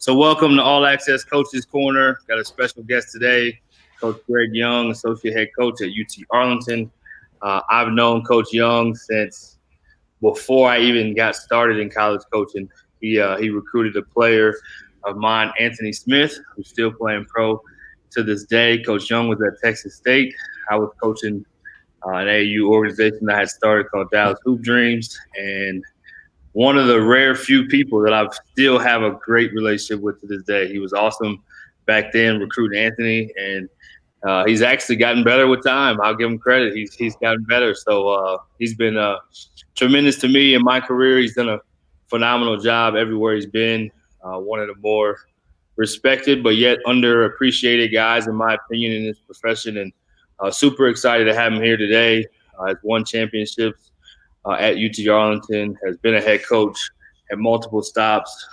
So welcome to All Access Coaches Corner. Got a special guest today, Coach Greg Young, Associate Head Coach at UT Arlington. I've known Coach Young since before I even got started in college coaching. He recruited a player of mine, Anthony Smith, who's still playing pro to this day. Coach Young was at Texas State. I was coaching an AAU organization that I had started called Dallas Hoop Dreams, and one of the rare few people that I still have a great relationship with to this day. He was awesome back then recruiting Anthony, and he's actually gotten better with time. I'll give him credit. He's gotten better. So he's been tremendous to me in my career. He's done a phenomenal job everywhere he's been. One of the more respected but yet underappreciated guys, in my opinion, in this profession. And super excited to have him here today. Has won championships at UT Arlington, has been a head coach at multiple stops,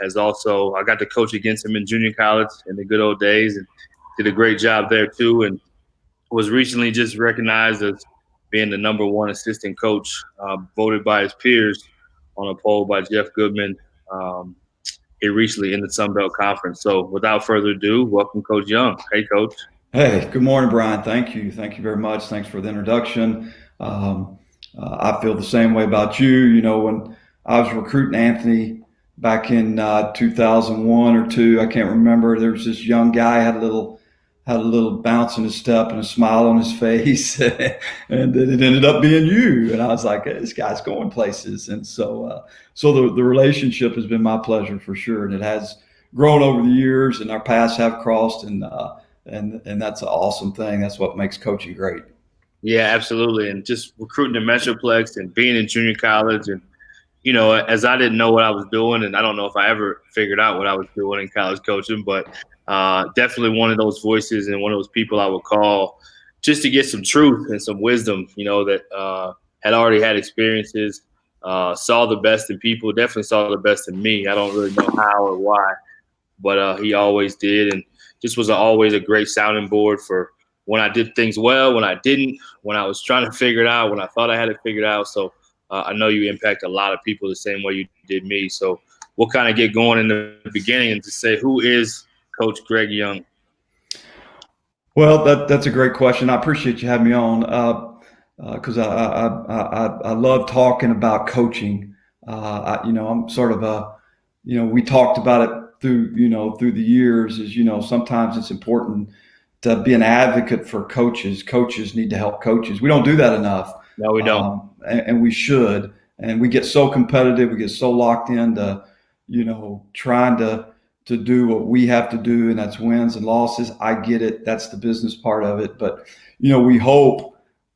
has also – I got to coach against him in junior college in the good old days and did a great job there too, and was recently just recognized as being the number one assistant coach, voted by his peers on a poll by Jeff Goodman here recently in the Sun Belt Conference. So without further ado, welcome Coach Young. Hey, Coach. Hey, good morning, Brian. Thank you. Thank you very much. Thanks for the introduction. I feel the same way about you. You know, when I was recruiting Anthony back in 2001 or two, I can't remember. There was this young guy had a little bounce in his step and a smile on his face, and it ended up being you. And I was like, hey, this guy's going places. And so the relationship has been my pleasure for sure, and it has grown over the years, and our paths have crossed, and that's an awesome thing. That's what makes coaching great. Yeah, absolutely. And just recruiting the Metroplex and being in junior college, and you know, as I didn't know what I was doing, and I don't know if I ever figured out what I was doing in college coaching, but definitely one of those voices and one of those people I would call just to get some truth and some wisdom, you know, that had already had experiences, saw the best in people, definitely saw the best in me. I don't really know how or why, but he always did, and just was always a great sounding board for when I did things well, when I didn't, when I was trying to figure it out, when I thought I had it figured out. So I know you impact a lot of people the same way you did me. So we'll kind of get going in the beginning and to say, who is Coach Greg Young? Well, that's a great question. I appreciate you having me on because I love talking about coaching. I'm sort of we talked about it through the years. Is sometimes it's important to be an advocate for coaches. Coaches need to help coaches. We don't do that enough. No, we don't. And we should. And we get so competitive. We get so locked into, trying to do what we have to do, and that's wins and losses. I get it. That's the business part of it. But,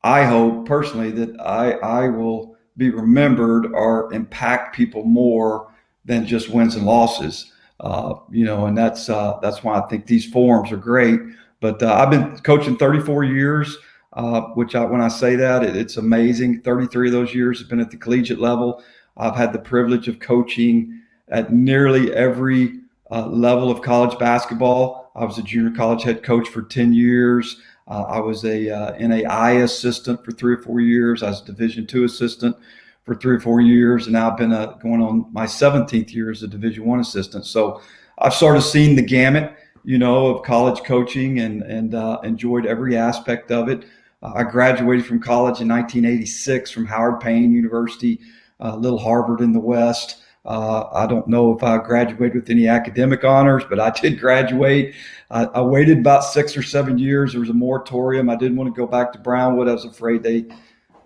I hope personally that I will be remembered or impact people more than just wins and losses. And that's why I think these forums are great. But I've been coaching 34 years, when I say that, it's amazing. 33 of those years have been at the collegiate level. I've had the privilege of coaching at nearly every level of college basketball. I was a junior college head coach for 10 years. I was a NAI assistant for 3 or 4 years. I was a Division II assistant for 3 or 4 years, and now I've been going on my 17th year as a Division I assistant. So I've sort of seen the gamut, of college coaching and enjoyed every aspect of it. I graduated from college in 1986 from Howard Payne University, little Harvard in the West. I don't know if I graduated with any academic honors, but I did graduate. I waited about 6 or 7 years. There was a moratorium. I didn't want to go back to Brownwood. I was afraid they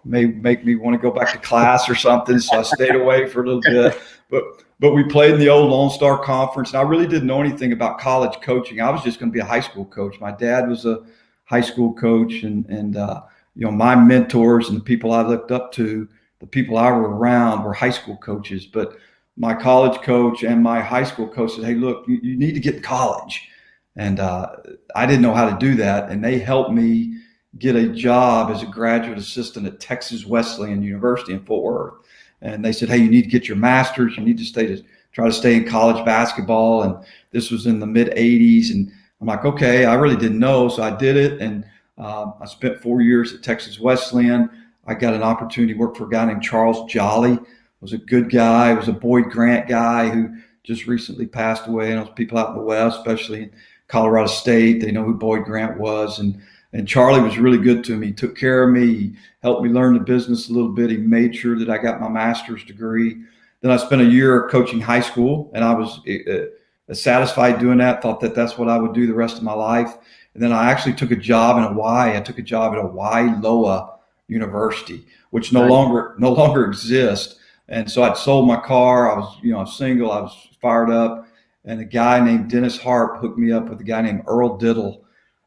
may make me want to go back to class or something, so I stayed away for a little bit. But we played in the old Lone Star Conference, and I really didn't know anything about college coaching. I was just going to be a high school coach. My dad was a high school coach, and my mentors and the people I looked up to, the people I were around were high school coaches. But my college coach and my high school coach said, hey, look, you need to get to college. And I didn't know how to do that, and they helped me get a job as a graduate assistant at Texas Wesleyan University in Fort Worth. And they said, hey, you need to get your master's. You need to try to stay in college basketball. And this was in the mid 80s. And I'm like, okay, I really didn't know. So I did it. And I spent 4 years at Texas Wesleyan. I got an opportunity to work for a guy named Charles Jolly. Was a good guy. Was a Boyd Grant guy who just recently passed away. And those people out in the West, especially in Colorado State, they know who Boyd Grant was. And Charlie was really good to me. He took care of me. He helped me learn the business a little bit. He made sure that I got my master's degree. Then I spent a year coaching high school, and I was satisfied doing that, thought that that's what I would do the rest of my life. And then I actually took a job in Hawaii. I took a job at Wailoa University, which no longer exists. And so I'd sold my car. I was single. I was fired up. And a guy named Dennis Harp hooked me up with a guy named Earl Diddle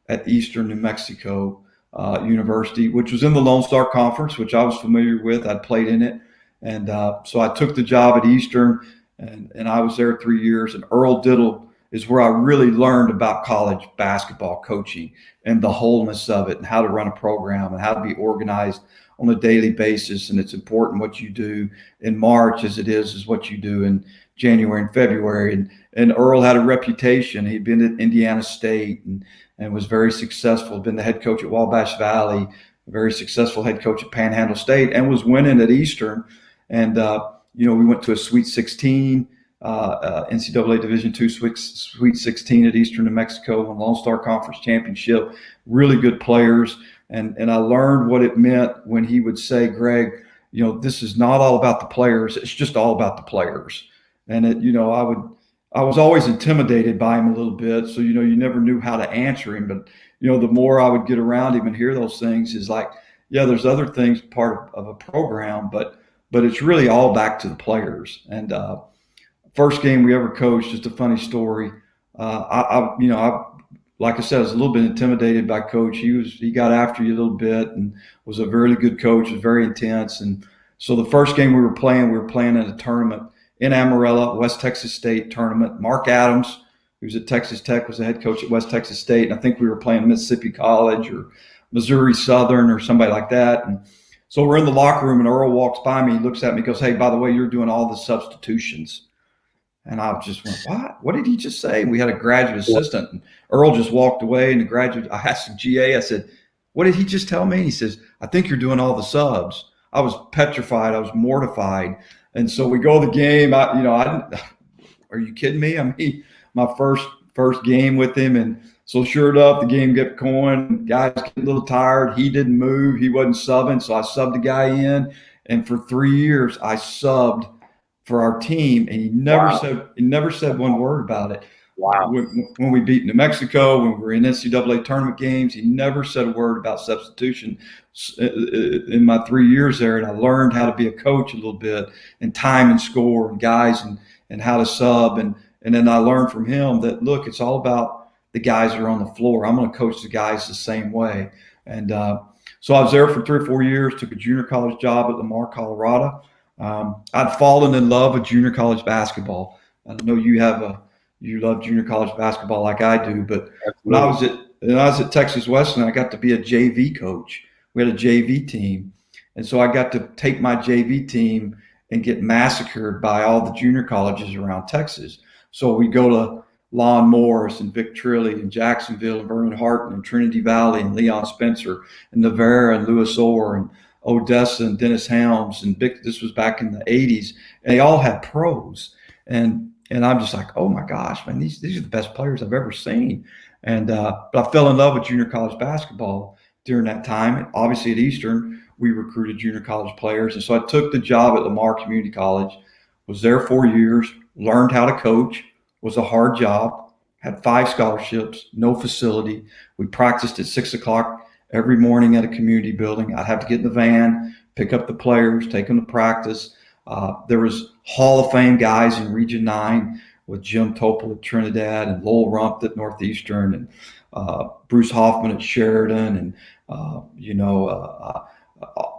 at Eastern New Mexico University, which was in the Lone Star Conference, which I was familiar with. I'd played in it. And so I took the job at Eastern, and I was there 3 years. And Earl Diddle is where I really learned about college basketball coaching and the wholeness of it and how to run a program and how to be organized on a daily basis. And it's important what you do in March as it is what you do in January and February. And Earl had a reputation. He'd been at Indiana State and was very successful, been the head coach at Wabash Valley, very successful head coach at Panhandle State, and was winning at Eastern. And, we went to a Sweet 16, NCAA Division II Sweet 16 at Eastern New Mexico, won Lone Star Conference Championship, really good players. And I learned what it meant when he would say, Greg, this is not all about the players. It's just all about the players. And I was always intimidated by him a little bit. So, you never knew how to answer him. But, the more I would get around him and hear those things is like, yeah, there's other things part of a program, but it's really all back to the players. And first game we ever coached, just a funny story. Like I said, I was a little bit intimidated by Coach. He got after you a little bit and was a very good coach, was very intense. And so the first game we were playing in a tournament in Amarillo, West Texas State tournament. Mark Adams, who's at Texas Tech, was the head coach at West Texas State. And I think we were playing Mississippi College or Missouri Southern or somebody like that. And so we're in the locker room and Earl walks by me, he looks at me, goes, hey, by the way, you're doing all the substitutions. And I just went, what? What did he just say? And we had a graduate assistant. And Earl just walked away. And I asked the GA, I said, what did he just tell me? And he says, I think you're doing all the subs. I was petrified. I was mortified. And so we go to the game. Are you kidding me? I mean, my first game with him. And so sure enough, the game kept going. Guys getting a little tired. He didn't move. He wasn't subbing. So I subbed the guy in. And for 3 years, I subbed for our team, and he never said one word about it. Wow. When we beat New Mexico, when we were in NCAA tournament games, he never said a word about substitution in my 3 years there. And I learned how to be a coach a little bit and time and score and guys and how to sub. And then I learned from him that, look, it's all about the guys that are on the floor. I'm going to coach the guys the same way. And so I was there for 3 or 4 years, took a junior college job at Lamar, Colorado. I'd fallen in love with junior college basketball. I know you love junior college basketball like I do, but when I was at Texas Wesleyan, I got to be a JV coach. We had a JV team, and so I got to take my JV team and get massacred by all the junior colleges around Texas. So we go to Lon Morris and Vic Trilly and Jacksonville and Vernon Harton and Trinity Valley and Leon Spencer and Navarra and Louis Orr and Odessa and Dennis Helms and this was back in the 80s, and they all had pros. And I'm just like, oh my gosh, man, these are the best players I've ever seen. And but I fell in love with junior college basketball during that time. And obviously at Eastern, we recruited junior college players. And so I took the job at Lamar Community College, was there 4 years, learned how to coach, was a hard job, had 5 scholarships, no facility. We practiced at 6 o'clock every morning at a community building. I'd have to get in the van, pick up the players, take them to practice. There was Hall of Fame guys in Region 9 with Jim Topol at Trinidad and Lowell Rump at Northeastern and Bruce Hoffman at Sheridan and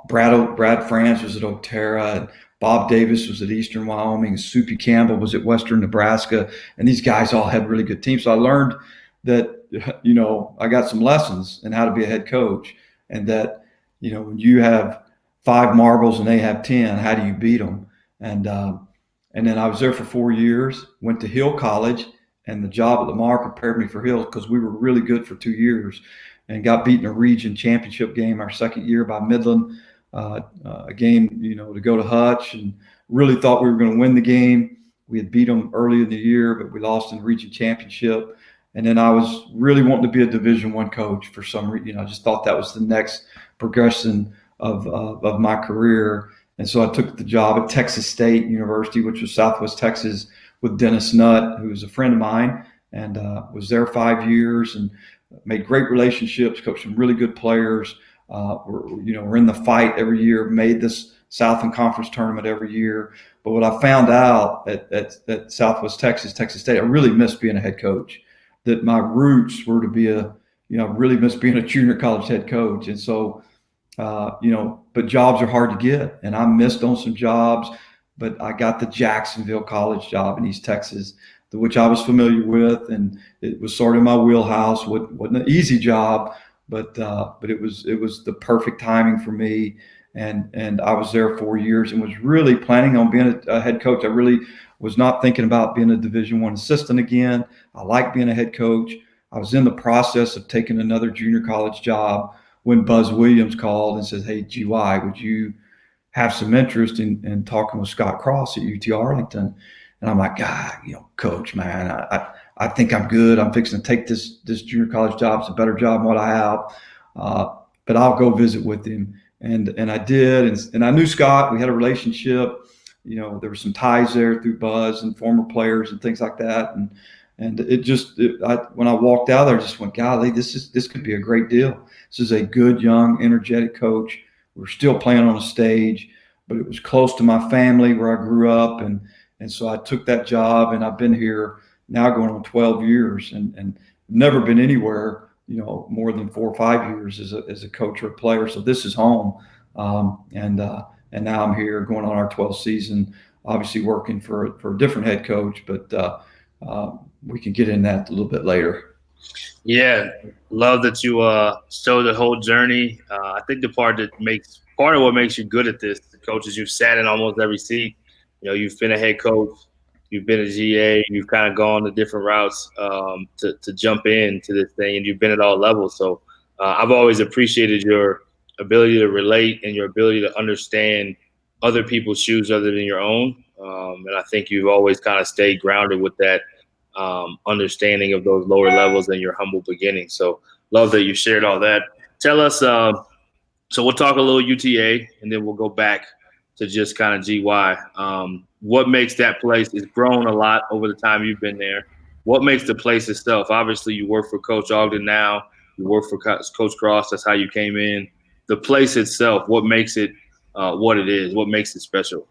Brad Franz was at Otera and Bob Davis was at Eastern Wyoming and Soupy Campbell was at Western Nebraska. And these guys all had really good teams. So I learned that, I got some lessons in how to be a head coach, and that, when you have 5 marbles and they have 10, how do you beat them? And then I was there for 4 years, went to Hill College, and the job at Lamar prepared me for Hill because we were really good for 2 years and got beaten a region championship game our second year by Midland, a game, to go to Hutch, and really thought we were going to win the game. We had beat them early in the year, but we lost in the region championship. And then I was really wanting to be a Division I coach for some reason. I just thought that was the next progression of my career. And so I took the job at Texas State University, which was Southwest Texas, with Dennis Nutt, who was a friend of mine, and was there 5 years and made great relationships, coached some really good players. We're in the fight every year, made this Southland Conference tournament every year. But what I found out at Southwest Texas, Texas State, I really missed being a head coach. That my roots were to be I really missed being a junior college head coach. And so, but jobs are hard to get. And I missed on some jobs, but I got the Jacksonville College job in East Texas, which I was familiar with. And it was sort of my wheelhouse. Wasn't an easy job, but it was the perfect timing for me. And I was there 4 years and was really planning on being a head coach. I really was not thinking about being a Division I assistant again. I like being a head coach. I was in the process of taking another junior college job when Buzz Williams called and said, "Hey, GY, would you have some interest in talking with Scott Cross at UT Arlington?" And I'm like, "God, coach, man, I think I'm good. I'm fixing to take this junior college job. It's a better job than what I have. But I'll go visit with him." And I did. And I knew Scott. We had a relationship. There were some ties there through Buzz and former players and things like that. And when I walked out there, I just went, "Golly, this could be a great deal. This is a good, young, energetic coach. We're still playing on a stage, but it was close to my family where I grew up. And so I took that job, and I've been here now going on 12 years and never been anywhere, more than 4 or 5 years as a coach or a player. So this is home. And now I'm here going on our 12th season, obviously working for a different head coach, but we can get in that a little bit later. Yeah, love that you showed the whole journey. I think the part of what makes you good at this, coach, is you've sat in almost every seat. You've been a head coach, you've been a GA, you've kind of gone the different routes to jump into this thing, and you've been at all levels. So I've always appreciated your ability to relate and your ability to understand other people's shoes other than your own. And I think you've always kind of stayed grounded with that understanding of those lower levels and your humble beginnings. So love that you shared all that. Tell us, so we'll talk a little UTA, and then we'll go back to just kind of GY. What makes that place? It's grown a lot over the time you've been there. What makes the place itself? Obviously, you work for Coach Ogden now. You work for Coach Cross. That's how you came in. The place itself, what makes it what it is? What makes it special?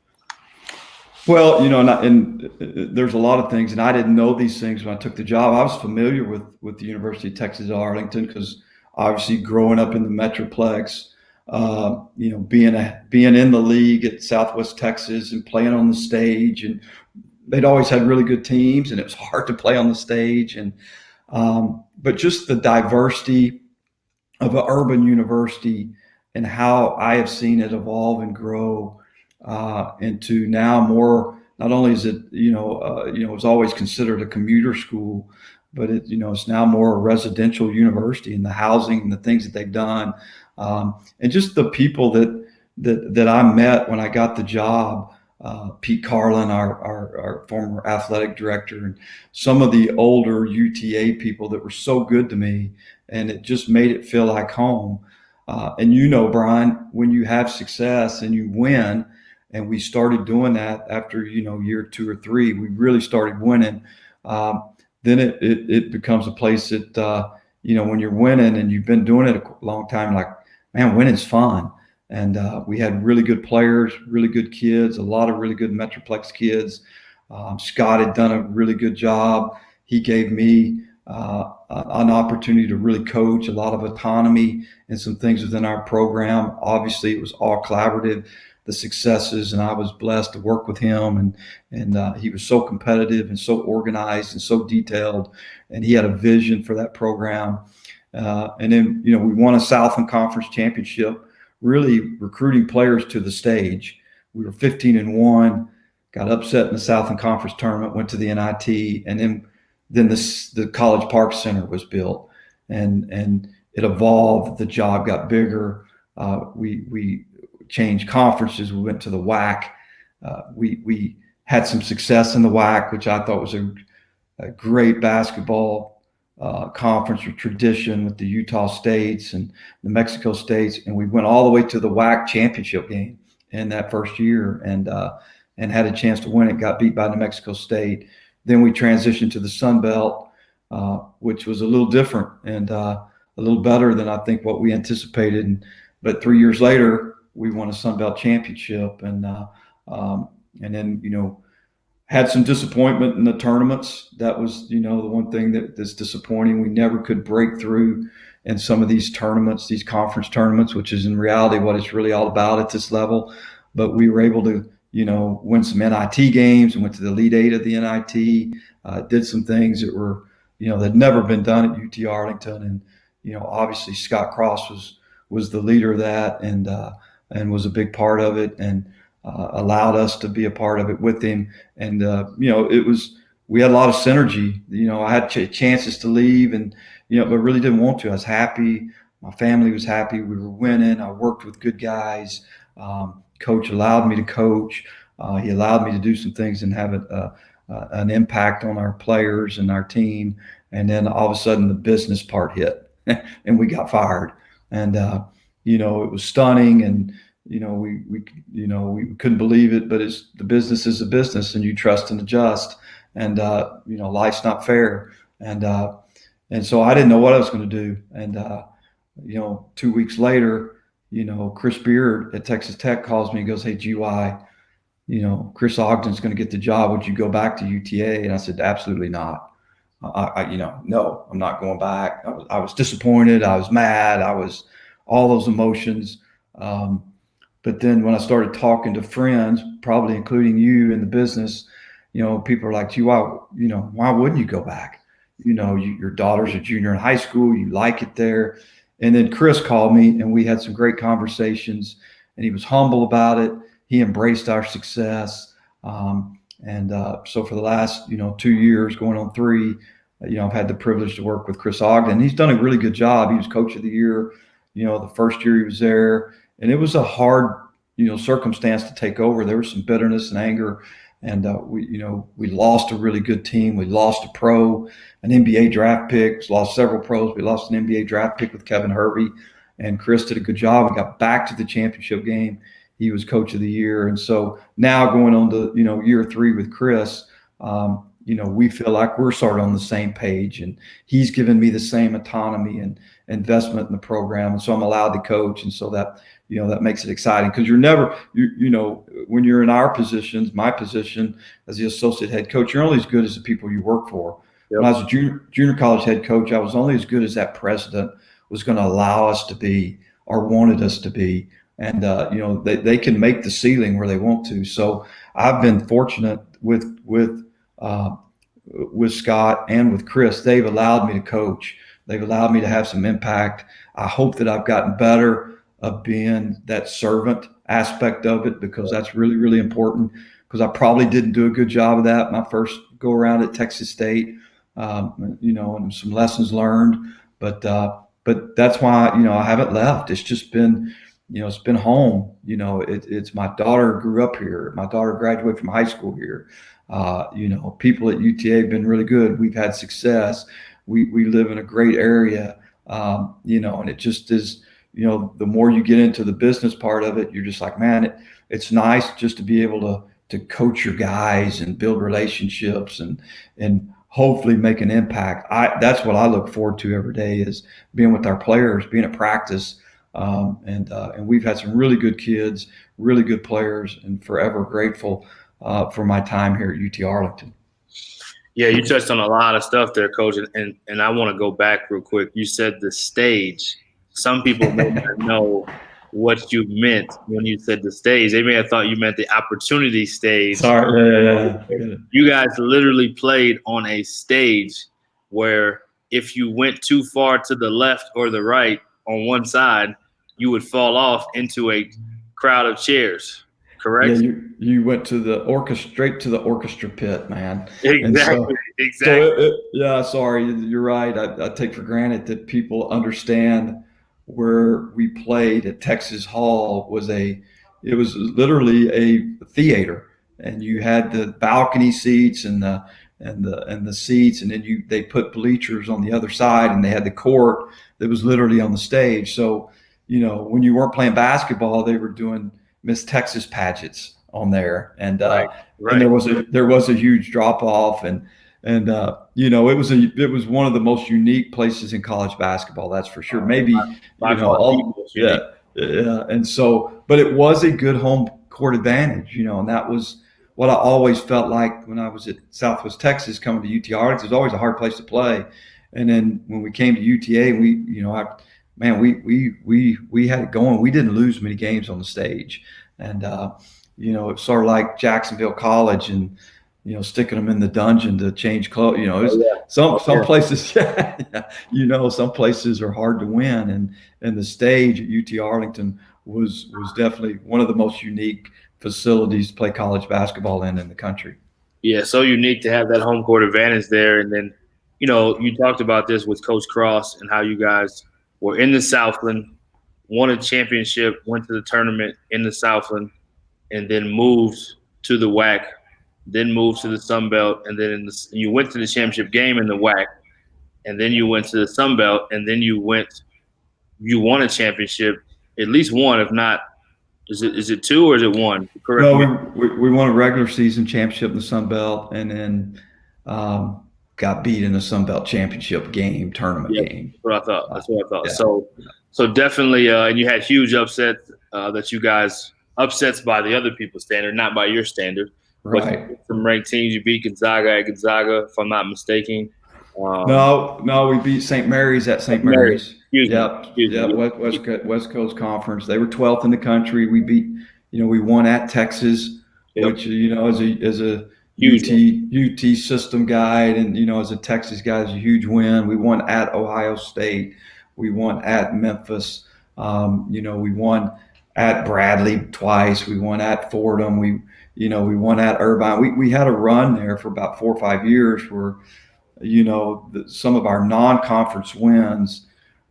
Well, and there's a lot of things, and I didn't know these things when I took the job. I was familiar with the University of Texas at Arlington because obviously growing up in the Metroplex, being in the league at Southwest Texas and playing on the stage, and they'd always had really good teams, and it was hard to play on the stage, and but just the diversity of an urban university and how I have seen it evolve and grow into now more. Not only is it it was always considered a commuter school, but it's now more a residential university, and the housing and the things that they've done, and just the people that I met when I got the job. Pete Carlin, our former athletic director, and some of the older UTA people that were so good to me, and it just made it feel like home. And Brian, when you have success and you win, and we started doing that after year 2 or 3, we really started winning. Then it becomes a place that when you're winning and you've been doing it a long time, like, man, winning's fun. And we had really good players, really good kids, a lot of really good Metroplex kids. Scott had done a really good job. He gave me an opportunity to really coach, a lot of autonomy and some things within our program. Obviously, it was all collaborative, the successes, and I was blessed to work with him. And he was so competitive and so organized and so detailed, and he had a vision for that program. And then, we won a Southland Conference championship, really recruiting players to the stage. We were 15-1, got upset in the Southland Conference tournament, went to the NIT, and then the College Park Center was built, and it evolved. The job got bigger. We changed conferences. We went to the WAC. We had some success in the WAC, which I thought was a great basketball conference or tradition with the Utah States and the Mexico States, and we went all the way to the WAC championship game in that first year, and had a chance to win it. Got beat by New Mexico State. Then we transitioned to the Sun Belt, which was a little different and a little better than I think what we anticipated. But 3 years later, we won a Sun Belt championship, and then had some disappointment in the tournaments. That was the one thing that's disappointing. We never could break through in some of these tournaments, these conference tournaments, which is in reality what it's really all about at this level. But we were able to win some NIT games and went to the Elite Eight of the NIT. Did some things that were that had never been done at UT Arlington, and obviously Scott Cross was the leader of that, and was a big part of it, and allowed us to be a part of it with him. And we had a lot of synergy. I had chances to leave, and but really didn't want to. I was happy. My family was happy. We were winning. I worked with good guys. Coach allowed me to coach. He allowed me to do some things and have an impact on our players and our team. And then all of a sudden the business part hit and we got fired. And, it was stunning, and, we couldn't believe it, but the business is a business, and you trust and adjust, and, life's not fair. And so I didn't know what I was going to do. And, 2 weeks later, Chris Beard at Texas Tech calls me and goes, "Hey, GY, Chris Ogden's going to get the job. Would you go back to UTA?" And I said, "Absolutely not. No, I'm not going back." I was disappointed. I was mad. I was all those emotions. But then when I started talking to friends, probably including you in the business, people are like, "GY, why wouldn't you go back? Your daughter's a junior in high school. You like it there." And then Chris called me, and we had some great conversations, and he was humble about it. He embraced our success. So for the last, 2 years, going on 3, I've had the privilege to work with Chris Ogden. He's done a really good job. He was coach of the year, the first year he was there, and it was a hard, circumstance to take over. There was some bitterness and anger. And we lost a really good team. We lost a pro, an NBA draft pick, lost several pros. We lost an NBA draft pick with Kevin Hervey, and Chris did a good job. We got back to the championship game. He was coach of the year. And so now going on to, year 3 with Chris, we feel like we're sort of on the same page, and he's given me the same autonomy and investment in the program. And so I'm allowed to coach. And so that, that makes it exciting, because you're never, when you're in our positions, my position as the associate head coach, you're only as good as the people you work for. Yep. When I was a junior college head coach, I was only as good as that president was going to allow us to be or wanted us to be. And, they can make the ceiling where they want to. So I've been fortunate with Scott and with Chris. They've allowed me to coach. They've allowed me to have some impact. I hope that I've gotten better of being that servant aspect of it, because that's really, really important, because I probably didn't do a good job of that my first go around at Texas State, and some lessons learned, but that's why, I haven't left. It's just been, it's been home. It's my daughter grew up here. My daughter graduated from high school here. People at UTA have been really good. We've had success. We live in a great area, and it just is, the more you get into the business part of it, you're just like, man, it's nice just to be able to coach your guys and build relationships and hopefully make an impact. That's what I look forward to every day, is being with our players, being at practice. And we've had some really good kids, really good players, and forever grateful for my time here at UT Arlington. Yeah, you touched on a lot of stuff there, Coach, and I want to go back real quick. You said the stage. Some people may not know what you meant when you said the stage. They may have thought you meant the opportunity stage. Sorry. Yeah. You guys literally played on a stage where if you went too far to the left or the right on one side, you would fall off into a crowd of chairs. Correct? Yeah, you went to straight to the orchestra pit, man. Exactly. Sorry, you're right. I take for granted that people understand where we played at Texas Hall it was literally a theater. and you had the balcony seats and the seats, and then they put bleachers on the other side, and they had the court that was literally on the stage. So, when you weren't playing basketball, they were doing Miss Texas pageants on there, and Right. and there was a huge drop off, and it was one of the most unique places in college basketball, that's for sure. Maybe and so, but it was a good home court advantage, and that was what I always felt like when I was at Southwest Texas coming to UT Arlington. It was always a hard place to play, and then when we came to UTA, we had it going. We didn't lose many games on the stage, and it's sort of like Jacksonville College and sticking them in the dungeon to change clothes. Some places, some places are hard to win, and the stage at UT Arlington was definitely one of the most unique facilities to play college basketball in the country. Yeah, so unique to have that home court advantage there. And then, you talked about this with Coach Cross and how you guys were in the Southland, won a championship, went to the tournament in the Southland, and then moved to the WAC, then moved to the Sun Belt, and then you went to the championship game in the WAC, and then you went to the Sun Belt, and then you won a championship, at least one, if not. Is it two or is it one? Correct. No, we won a regular season championship in the Sun Belt, and then got beat in the Sun Belt championship tournament game. That's what I thought. Yeah. So definitely, and you had huge upsets that you guys upsets by the other people's standard, not by your standard. Right. But from ranked teams, you beat Gonzaga at Gonzaga, if I'm not mistaken. No, we beat St. Mary's at St. Mary's. West Coast Conference. They were 12th in the country. We beat, we won at Texas, which as a UT system guy, and as a Texas guy, is a huge win. We won at Ohio State. We won at Memphis. We won at Bradley twice. We won at Fordham. We won at Irvine. We had a run there for about 4 or 5 years where, some of our non-conference wins,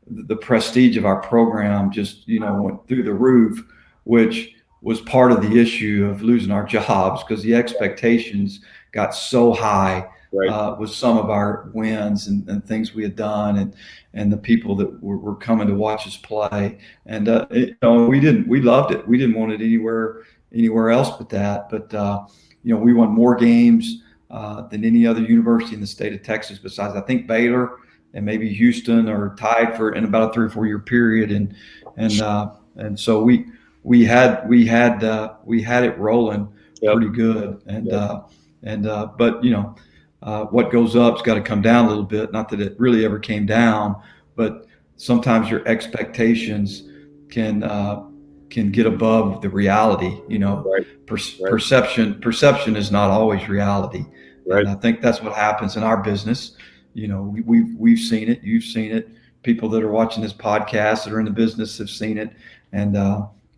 the prestige of our program just, went through the roof, which was part of the issue of losing our jobs because the expectations got so high with some of our wins and things we had done and the people that were coming to watch us play. And, we loved it. We didn't want it anywhere else but that. But, we won more games than any other university in the state of Texas besides, I think, Baylor and maybe Houston are tied for in about a 3 or 4 year period. And so we had it rolling pretty good. But what goes up's got to come down a little bit. Not that it really ever came down, but sometimes your expectations can get above the reality. Perception is not always reality. Right. And I think that's what happens in our business. We've seen it. You've seen it. People that are watching this podcast that are in the business have seen it. And,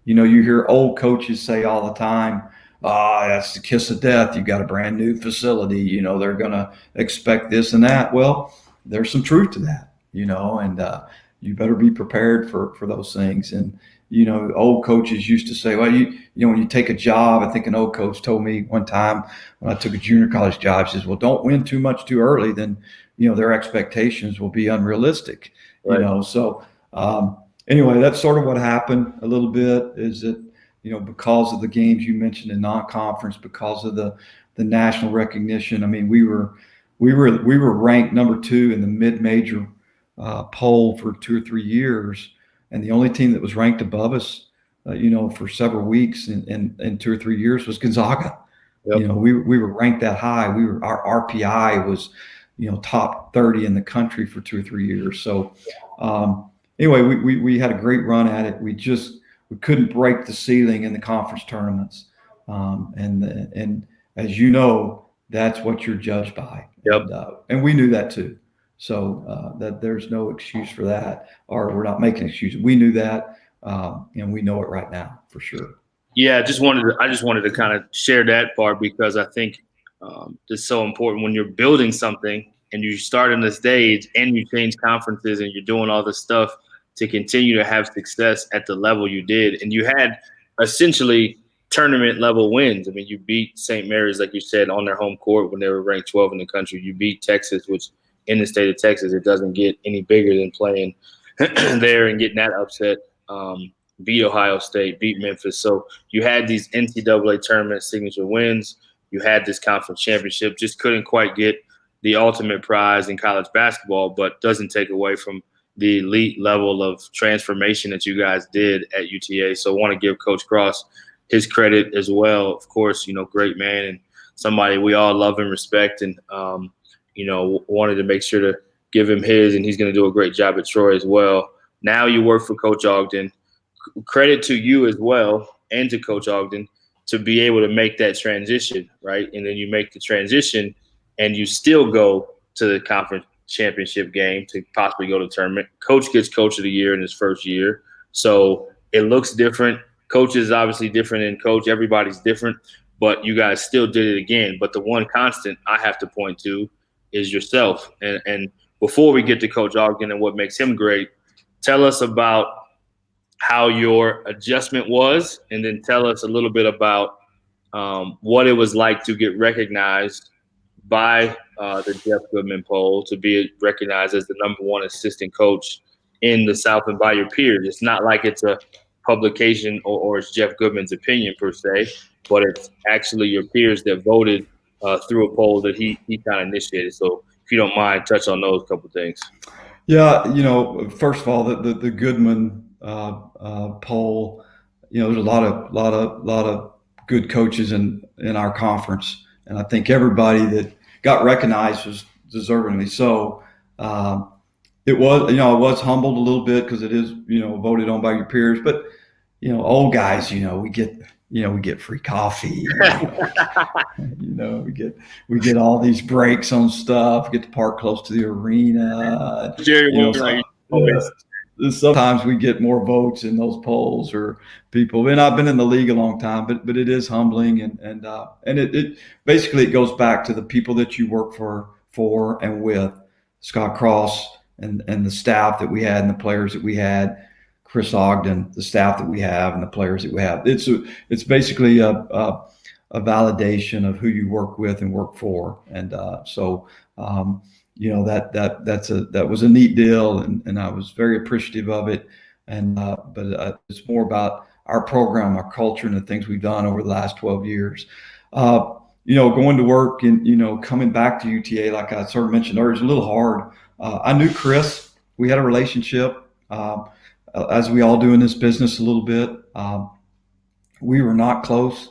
you hear old coaches say all the time, that's the kiss of death. You've got a brand new facility. They're going to expect this and that. Well, there's some truth to that, and you better be prepared for those things. And, old coaches used to say, well, when you take a job, I think an old coach told me one time when I took a junior college job, he says, well, don't win too much too early. Then, their expectations will be unrealistic, So anyway, that's sort of what happened a little bit is that, because of the games you mentioned in non-conference, because of the national recognition. I mean, we were ranked number 2 in the mid-major poll for 2 or 3 years. And the only team that was ranked above us, for several weeks in 2 or 3 years was Gonzaga. Yep. We were ranked that high. Our RPI was, top 30 in the country for 2 or 3 years. So anyway, we had a great run at it. We couldn't break the ceiling in the conference tournaments. And as you know, that's what you're judged by. Yep. And we knew that too. So that there's no excuse for that, or we're not making excuses. We knew that, and we know it right now for sure. Yeah, I just wanted to kind of share that part because I think it's so important when you're building something and you start in the stage and you change conferences and you're doing all this stuff to continue to have success at the level you did. And you had essentially tournament level wins. I mean, you beat St. Mary's, like you said, on their home court when they were ranked 12 in the country. You beat Texas, which in the state of Texas, it doesn't get any bigger than playing there and getting that upset. Beat Ohio State, beat Memphis. So you had these NCAA tournament signature wins. You had this conference championship, just couldn't quite get the ultimate prize in college basketball, but doesn't take away from the elite level of transformation that you guys did at UTA. So I want to give Coach Cross his credit as well. Of course, great man and somebody we all love and respect, and, wanted to make sure to give him his, and he's going to do a great job at Troy as well. Now you work for Coach Ogden. Credit to you as well and to Coach Ogden to be able to make that transition, right? And then you make the transition and you still go to the conference championship game to possibly go to the tournament. Coach gets Coach of the Year in his first year. So it looks different. Coach is obviously different than coach. Everybody's different, but you guys still did it again. But the one constant I have to point to is yourself. And before we get to Coach Ogden and what makes him great, tell us about how your adjustment was, and then tell us a little bit about what it was like to get recognized by the Jeff Goodman poll, to be recognized as the #1 assistant coach in the South and by your peers. It's not like it's a publication or it's Jeff Goodman's opinion per se, but it's actually your peers that voted through a poll that he kind of initiated. So if you don't mind, touch on those couple things. Yeah, first of all, the Goodman poll, there's a lot of good coaches in our conference, and I think everybody that got recognized was deservingly so. It was, I was humbled a little bit because it is, voted on by your peers, but old guys, we get free coffee, we get all these breaks on stuff, we get to park close to the arena. Sometimes we get more votes in those polls or people. And I've been in the league a long time, but it is humbling, and it basically it goes back to the people that you work for and with Scott Cross and the staff that we had and the players that we had, Chris Ogden, the staff that we have and the players that we have. It's basically a validation of who you work with and work for, and that was a neat deal, and I was very appreciative of it. And but it's more about our program, our culture, and the things we've done over the last 12 years. Going to work and coming back to UTA, like I sort of mentioned earlier, it's a little hard. I knew Chris. We had a relationship, as we all do in this business a little bit. We were not close,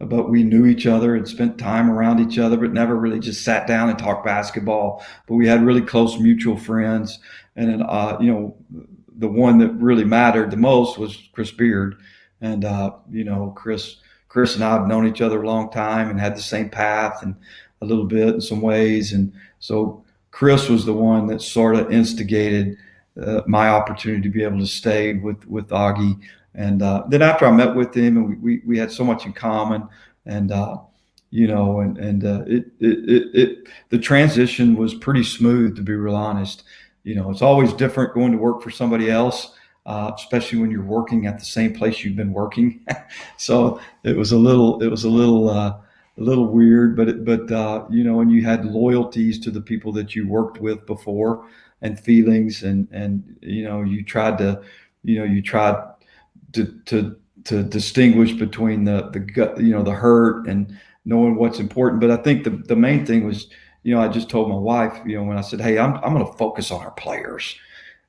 but we knew each other and spent time around each other, but never really just sat down and talked basketball. But we had really close mutual friends. And then, the one that really mattered the most was Chris Beard. And, Chris and I have known each other a long time and had the same path and a little bit in some ways. And so Chris was the one that sort of instigated my opportunity to be able to stay with Augie. And then after I met with him, and we had so much in common, and the transition was pretty smooth, to be real honest. It's always different going to work for somebody else, especially when you're working at the same place you've been working. So it was a little weird, but when you had loyalties to the people that you worked with before, and feelings, and you tried to distinguish between the hurt and knowing what's important. But I think the main thing was, I just told my wife, when I said, hey, I'm going to focus on our players,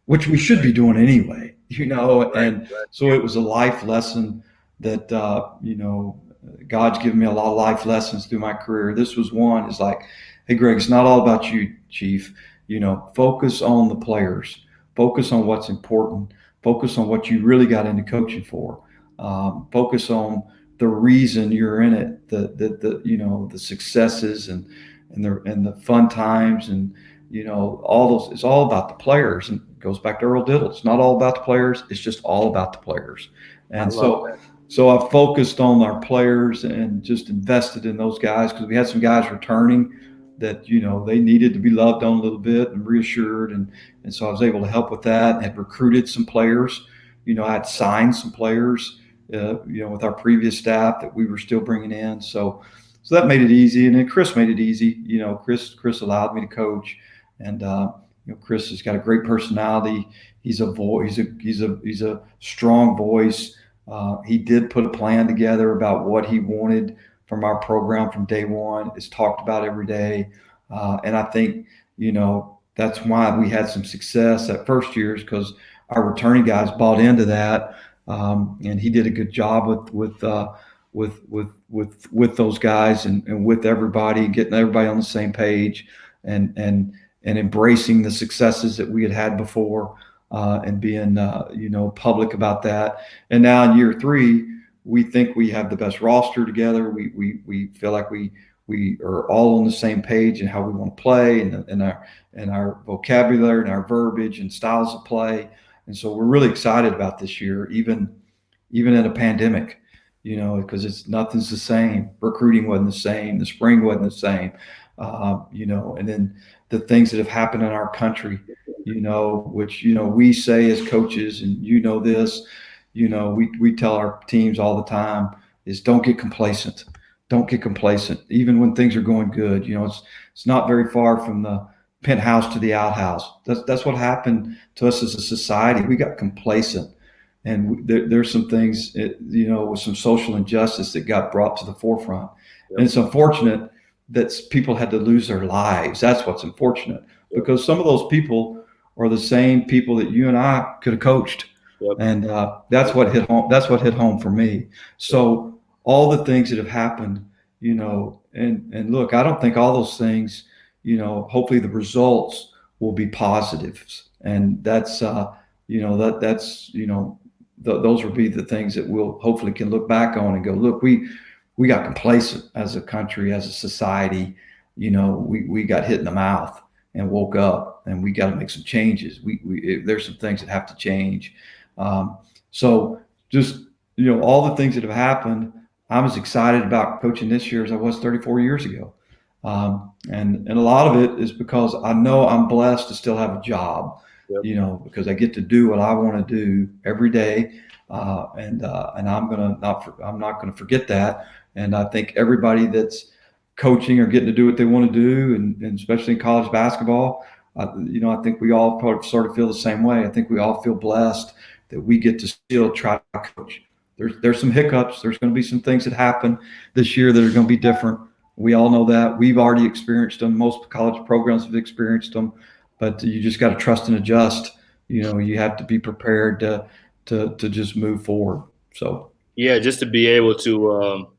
which we should be doing anyway, and so it was a life lesson that, God's given me a lot of life lessons through my career. This was one. It's like, hey, Greg, it's not all about you, Chief. Focus on the players, focus on what's important, focus on what you really got into coaching for, focus on the reason you're in it, the successes and the fun times, and all those. It's all about the players, and it goes back to Earl Diddle. It's not all about the players. It's just all about the players. And so I focused on our players and just invested in those guys, because we had some guys returning that, they needed to be loved on a little bit and reassured. And so I was able to help with that, and had recruited some players. I had signed some players with our previous staff that we were still bringing in. So that made it easy. And then Chris made it easy. Chris allowed me to coach, and Chris has got a great personality. He's a voice. He's a strong voice. He did put a plan together about what he wanted from our program from day one. It's talked about every day, and I think that's why we had some success that first year, is because our returning guys bought into that, and he did a good job with those guys and with everybody, getting everybody on the same page, and embracing the successes that we had before, and being public about that. And now in year 3, we think we have the best roster together. We feel like we are all on the same page in how we want to play, and our vocabulary and our verbiage and styles of play. And so we're really excited about this year, even in a pandemic, because nothing's the same. Recruiting wasn't the same. The spring wasn't the same, and then the things that have happened in our country, which, we say as coaches, and this, we tell our teams all the time, is don't get complacent. Don't get complacent, even when things are going good. It's not very far from the penthouse to the outhouse. That's what happened to us as a society. We got complacent, and there's some things, with some social injustice that got brought to the forefront. Yep. And it's unfortunate that people had to lose their lives. That's what's unfortunate, because some of those people are the same people that you and I could have coached. Yep. And that's what hit home. That's what hit home for me. So all the things that have happened, and look, I don't think all those things, hopefully the results will be positives, and that's those will be the things that we'll hopefully can look back on and go, look, we got complacent as a country, as a society. We got hit in the mouth and woke up, and we got to make some changes. There's some things that have to change. So just, all the things that have happened, I'm as excited about coaching this year as I was 34 years ago. And a lot of it is because I know I'm blessed to still have a job, yep. Because I get to do what I want to do every day. And I'm not going to forget that. And I think everybody that's coaching or getting to do what they want to do, and especially in college basketball, I think we all probably sort of feel the same way. I think we all feel blessed that we get to still try to coach. There's some hiccups. There's going to be some things that happen this year that are going to be different. We all know that. We've already experienced them. Most college programs have experienced them, but you just got to trust and adjust. You have to be prepared to just move forward. So yeah, just to be able to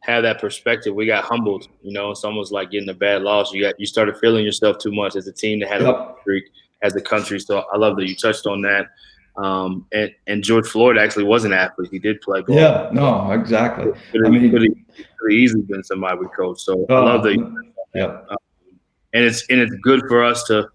have that perspective. We got humbled. It's almost like getting a bad loss. You started feeling yourself too much as a team that had a winning streak, as a country. So I love that you touched on that. And George Floyd actually was an athlete. He did play ball. Yeah, no, exactly. Could have easily been somebody we coach. So I love that. Yeah. And it's good for us to,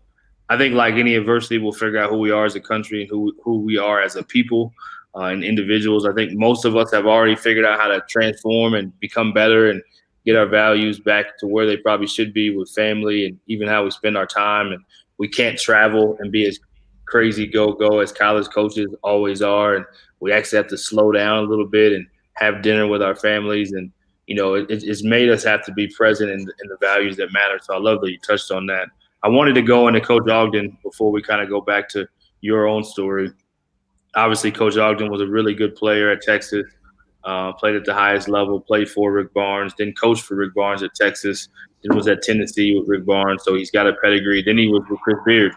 I think, like any adversity, we'll figure out who we are as a country and who we are as a people and individuals. I think most of us have already figured out how to transform and become better and get our values back to where they probably should be with family, and even how we spend our time. And we can't travel and be as crazy go as college coaches always are. And we actually have to slow down a little bit and have dinner with our families. And, it's made us have to be present in the values that matter. So I love that you touched on that. I wanted to go into Coach Ogden before we kind of go back to your own story. Obviously, Coach Ogden was a really good player at Texas, played at the highest level, played for Rick Barnes, then coached for Rick Barnes at Texas, then was at Tennessee with Rick Barnes. So he's got a pedigree. Then he was with Chris Beard,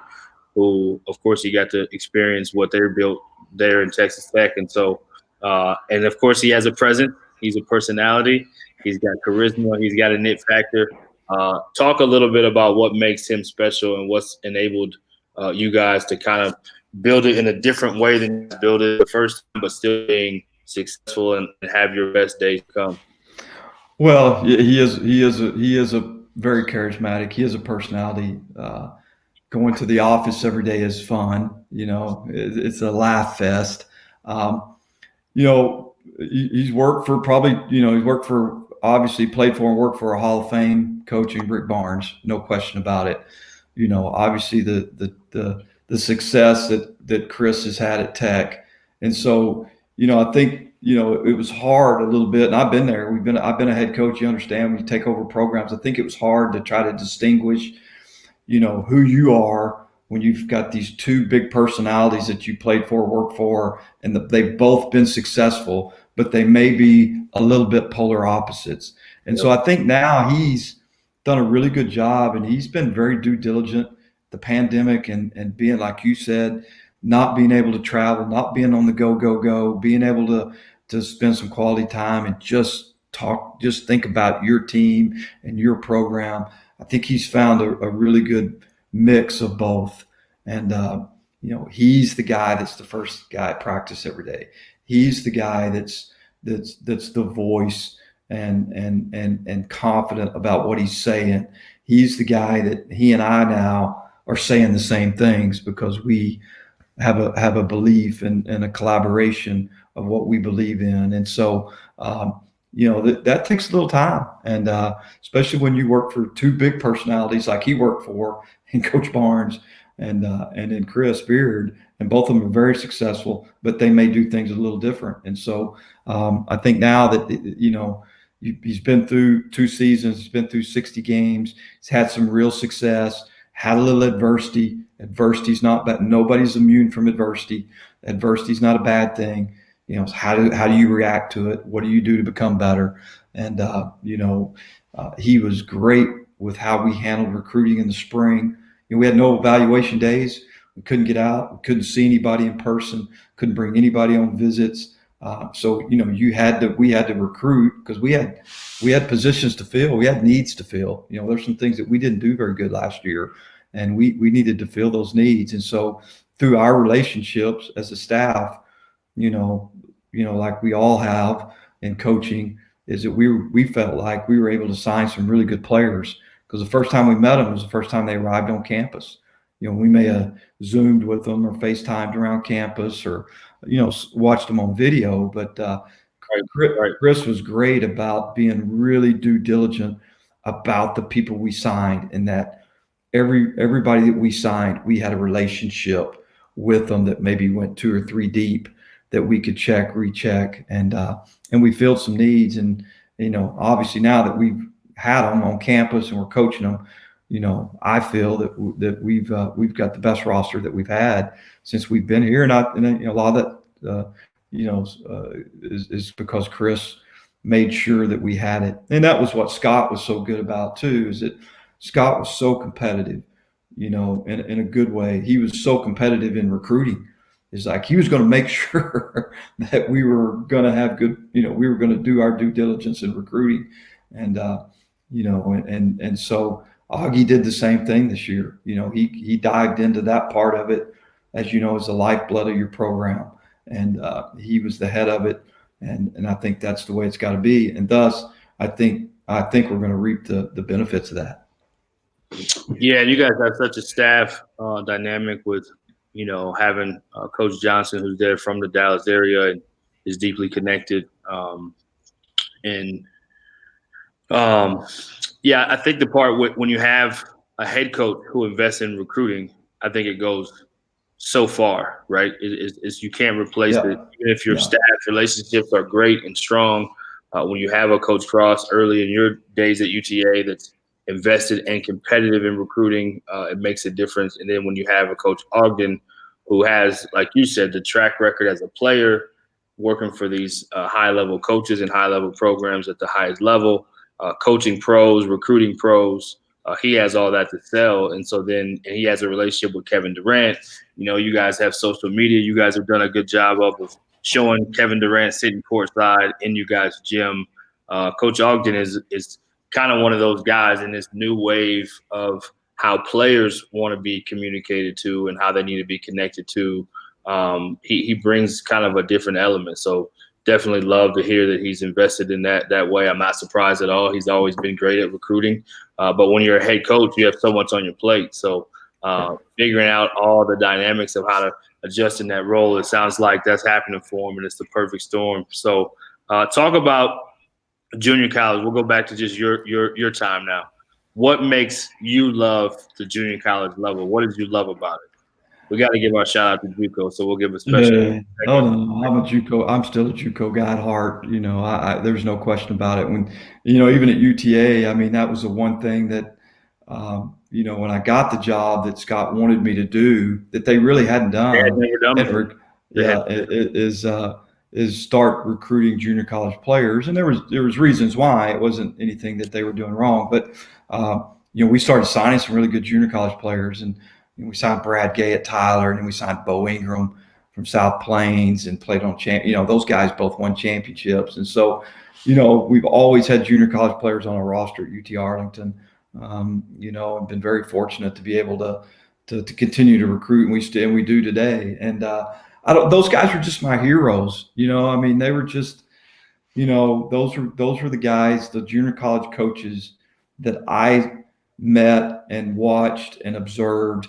who, of course, he got to experience what they're built there in Texas Tech. And so, and of course, he has a presence. He's a personality. He's got charisma. He's got a knit factor. Talk a little bit about what makes him special and what's enabled you guys to kind of build it in a different way than you build it the first time, but still being successful and have your best days come. Well, he is a very charismatic. He has a personality. Going to the office every day is fun. It's a laugh fest. He's worked for obviously played for and worked for a Hall of Fame coach in Rick Barnes, no question about it. Obviously the success that Chris has had at Tech. And so, I think it was hard a little bit, and I've been there. I've been a head coach. You understand, when you take over programs, I think it was hard to try to distinguish, who you are when you've got these two big personalities that you played for, worked for, and they've both been successful, but they may be a little bit polar opposites. And so I think now he's done a really good job, and he's been very due diligent. The pandemic and being, like you said, not being able to travel, not being on the go, being able to spend some quality time and just think about your team and your program. I think he's found a really good mix of both. And, he's the guy that's the first guy at practice every day. He's the guy that's the voice and confident about what he's saying. He's the guy that he and I now are saying the same things because we have a belief and a collaboration of what we believe in. And so, that takes a little time. And especially when you work for two big personalities like he worked for, and Coach Barnes and then Chris Beard, and both of them are very successful, but they may do things a little different. And so I think now that, he's been through 2 seasons, he's been through 60 games, he's had some real success, had a little adversity. Adversity's not bad. Nobody's immune from adversity. Adversity's not a bad thing. How do you react to it? What do you do to become better? And he was great with how we handled recruiting in the spring. We had no evaluation days. We couldn't get out. We couldn't see anybody in person. Couldn't bring anybody on visits. So we had to recruit because we had positions to fill. We had needs to fill. There's some things that we didn't do very good last year, and we needed to fill those needs. And so through our relationships as a staff, like we all have in coaching, is that we felt like we were able to sign some really good players, because the first time we met them was the first time they arrived on campus. We may have Zoomed with them or FaceTimed around campus or, watched them on video, but Chris was great about being really due diligent about the people we signed, and that everybody that we signed, we had a relationship with them that maybe went 2 or 3 deep, that we could recheck, and we filled some needs. And obviously now that we've had them on campus and we're coaching them, I feel that we've got the best roster that we've had since we've been here. And a lot of that is because Chris made sure that we had it. And that was what Scott was so good about too, is that Scott was so competitive, in a good way. He was so competitive in recruiting. It's like he was going to make sure that we were going to have good, we were going to do our due diligence in recruiting. And, and so Augie did the same thing this year. He dived into that part of it, as as the lifeblood of your program. And he was the head of it. And I think that's the way it's got to be. And thus, I think we're going to reap the benefits of that. Yeah, and you guys have such a staff dynamic with, having Coach Johnson, who's there from the Dallas area and is deeply connected. I think the part when you have a head coach who invests in recruiting, I think it goes so far, right? You can't replace it. Even if your staff relationships are great and strong, when you have a Coach Frost early in your days at UTA that's invested and competitive in recruiting, it makes a difference. And then when you have a Coach Ogden who has, like you said, the track record as a player, working for these high-level coaches and high-level programs at the highest level, coaching pros, recruiting pros, he has all that to sell. And so then he has a relationship with Kevin Durant. You guys have social media. You guys have done a good job of showing Kevin Durant sitting courtside in you guys' gym. Coach Ogden is kind of one of those guys in this new wave of how players want to be communicated to and how they need to be connected to. He brings kind of a different element. So definitely love to hear that he's invested in that way. I'm not surprised at all. He's always been great at recruiting. But when you're a head coach, you have so much on your plate. So figuring out all the dynamics of how to adjust in that role, it sounds like that's happening for him, and it's the perfect storm. So talk about junior college. We'll go back to just your time now. What makes you love the junior college level? What did you love about it? we got to give our shout out to JUCO, so we'll give a special. Yeah. Oh no, I'm a JUCO. I'm still a JUCO guy at heart. There's no question about it. When, even at UTA, I mean, that was the one thing that, when I got the job that Scott wanted me to do that they really hadn't They had done. never done And before. is start recruiting junior college players, and there was reasons why. It wasn't anything that they were doing wrong, but we started signing some really good junior college players, and we signed Brad Gay at Tyler, and then we signed Bo Ingram from South Plains and played on those guys both won championships. And so, we've always had junior college players on our roster at UT Arlington, and been very fortunate to be able to continue to recruit, and we do today. And those guys were just my heroes. I mean, they were just, those were the guys, the junior college coaches that I met and watched and observed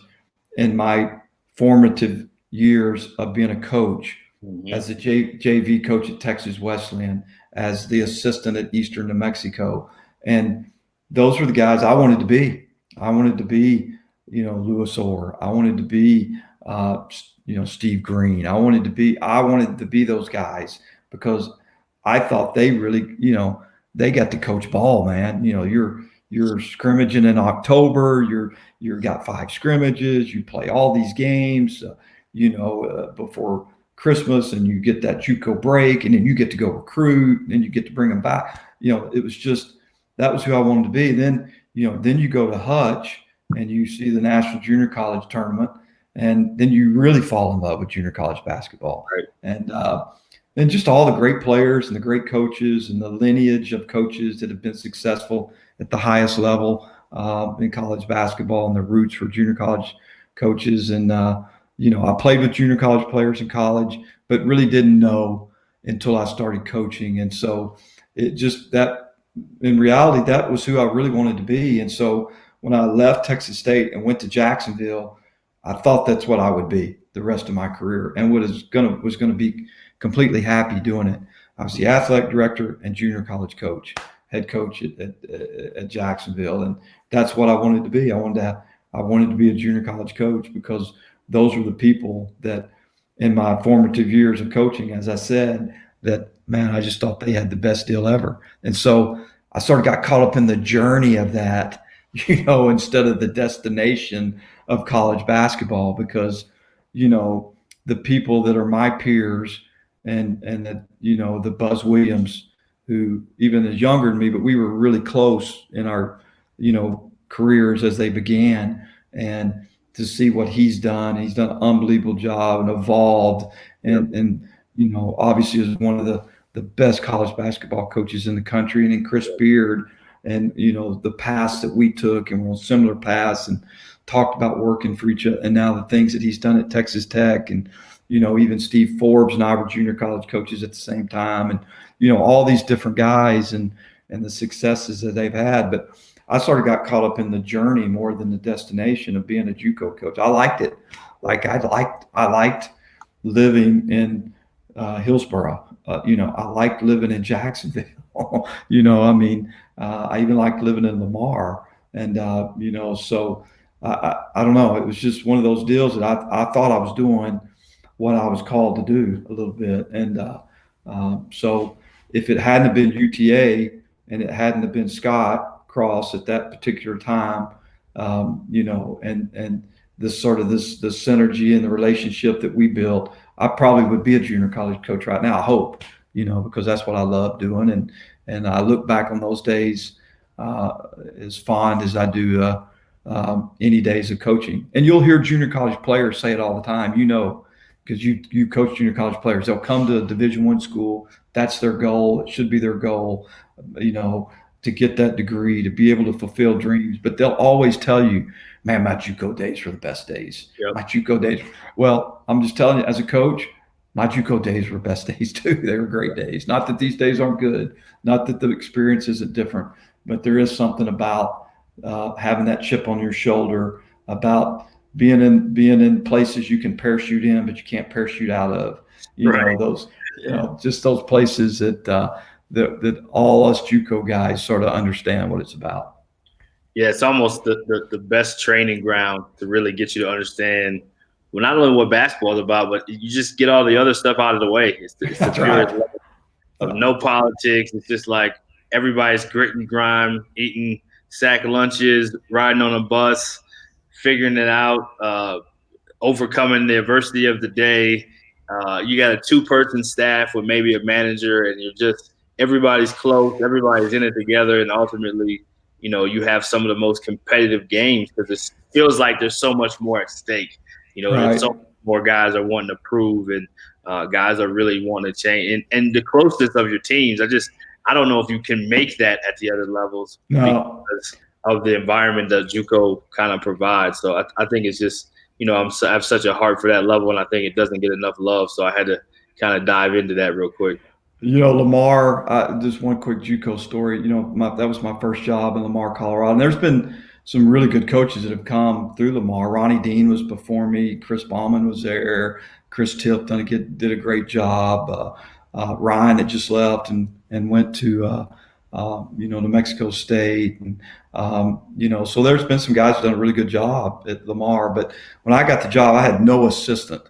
in my formative years of being a coach, as a JV coach at Texas Wesleyan, as the assistant at Eastern New Mexico. And those were the guys I wanted to be. I wanted to be, Louis Orr. I wanted to be, Steve Green. I wanted to be those guys, because I thought they really, they got to coach ball, man. You're scrimmaging in October. You've got 5 scrimmages. You play all these games, before Christmas, and you get that JUCO break, and then you get to go recruit, and then you get to bring them back. It was just, that was who I wanted to be. Then you go to Hutch and you see the National Junior College Tournament, and then you really fall in love with junior college basketball. Right. And just all the great players and the great coaches and the lineage of coaches that have been successful at the highest level in college basketball, and the roots for junior college coaches. And, I played with junior college players in college, but really didn't know until I started coaching. And so in reality, that was who I really wanted to be. And so when I left Texas State and went to Jacksonville, I thought that's what I would be the rest of my career, and was going to be completely happy doing it. I was the athletic director and junior college coach, head coach at Jacksonville, and that's what I wanted to be. I wanted to be a junior college coach, because those were the people that, in my formative years of coaching, as I said, that, man, I just thought they had the best deal ever. And so I sort of got caught up in the journey of that, instead of the destination of college basketball, because, the people that are my peers, and the Buzz Williams, who even is younger than me, but we were really close in our, careers as they began. And to see what he's done an unbelievable job and evolved, and obviously is one of the best college basketball coaches in the country. And then Chris Beard, and the paths that we took, and we're on similar paths, and talked about working for each other, and now the things that he's done at Texas Tech. And even Steve Forbes and I were junior college coaches at the same time, and all these different guys, and the successes that they've had. But I sort of got caught up in the journey more than the destination of being a JUCO coach. I liked it. I liked living in Hillsboro. I liked living in Jacksonville. I even liked living in Lamar. And so I don't know. It was just one of those deals that I thought I was doing what I was called to do a little bit. And so if it hadn't have been UTA, and it hadn't have been Scott Cross at that particular time, and this sort of the synergy and the relationship that we built, I probably would be a junior college coach right now. I hope, because that's what I love doing. And I look back on those days as fond as I do any days of coaching. And you'll hear junior college players say it all the time, because you coach junior college players. They'll come to a Division I school. That's their goal. It should be their goal, to get that degree, to be able to fulfill dreams. But they'll always tell you, man, my JUCO days were the best days. Yep. My JUCO days. Well, I'm just telling you, as a coach, my JUCO days were best days too. They were great days. Not that these days aren't good, not that the experience isn't different, but there is something about having that chip on your shoulder, about being in places you can parachute in, but you can't parachute out of. Just those places that all us JUCO guys sort of understand what it's about. Yeah, it's almost the best training ground to really get you to understand well, not only what basketball is about, but you just get all the other stuff out of the way. It's the That's purest right. level of no politics. It's just like everybody's grit and grime, eating sack lunches, riding on a bus, figuring it out, overcoming the adversity of the day. You got a 2-person staff with maybe a manager, and you're just everybody's close, everybody's in it together, and ultimately, you have some of the most competitive games because it feels like there's so much more at stake. There's Right. so much more guys are wanting to prove, and guys are really wanting to change. And the closeness of your teams, I don't know if you can make that at the other levels No. because of the environment that JUCO kind of provides. So I think it's just I have such a heart for that level, and I think it doesn't get enough love. So I had to kind of dive into that real quick. Lamar, just one quick JUCO story. That was my first job in Lamar, Colorado. And there's been some really good coaches that have come through Lamar. Ronnie Dean was before me. Chris Bauman was there. Chris Tipton did a great job. Ryan had just left and went to New Mexico State, and so there's been some guys who've done a really good job at Lamar. But when I got the job, I had no assistant,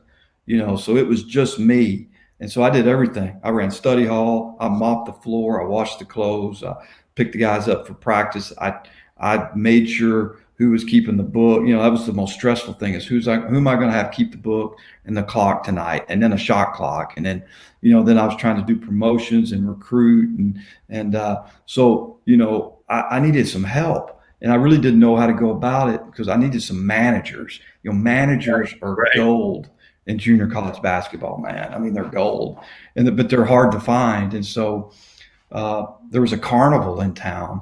so it was just me. And so I did everything. I ran study hall. I mopped the floor. I washed the clothes. I picked the guys up for practice. I made sure who was keeping the book. That was the most stressful thing is who am I going to have keep the book and the clock tonight, and then a shot clock, and then then I was trying to do promotions and recruit, and so I needed some help, and I really didn't know how to go about it because I needed some managers. Managers are gold in junior college basketball, man. I mean, they're gold, but they're hard to find. And so there was a carnival in town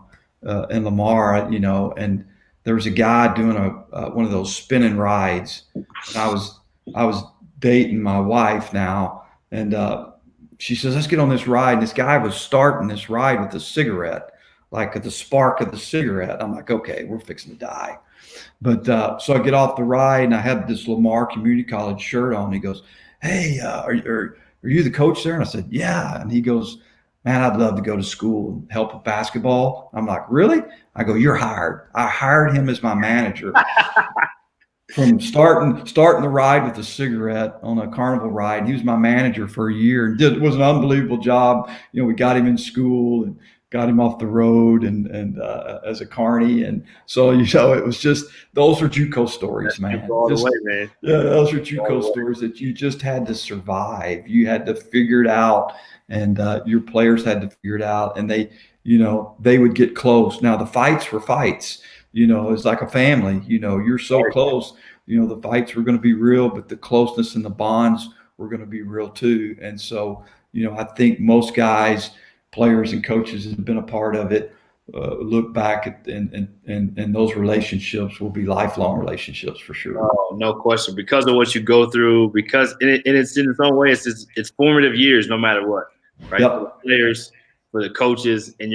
in Lamar, and there was a guy doing one of those spinning rides. And I was dating my wife now, and she says, "Let's get on this ride." And this guy was starting this ride with a cigarette, like at the spark of the cigarette. I'm like, okay, we're fixing to die. But so I get off the ride, and I had this Lamar Community College shirt on. He goes, "Hey, are you the coach there?" And I said, "Yeah." And he goes, "Man, I'd love to go to school and help with basketball." I'm like, "Really?" I go, "You're hired." I hired him as my manager. From starting the ride with a cigarette on a carnival ride. He was my manager for a year and it was an unbelievable job. We got him in school and got him off the road and as a carny. And so, it was just, those are JUCO stories, man. All the way, man. Yeah, those are JUCO stories that you just had to survive. You had to figure it out, and your players had to figure it out, and they would get close. Now the fights were fights. It's like a family. You're so close. The fights were going to be real, but the closeness and the bonds were going to be real too. And so, I think most guys, players, and coaches have been a part of it. Look back at and those relationships will be lifelong relationships for sure. Oh, no question. Because of what you go through, because it's in its own way, it's formative years, no matter what, right? Yep. For the players, for the coaches, and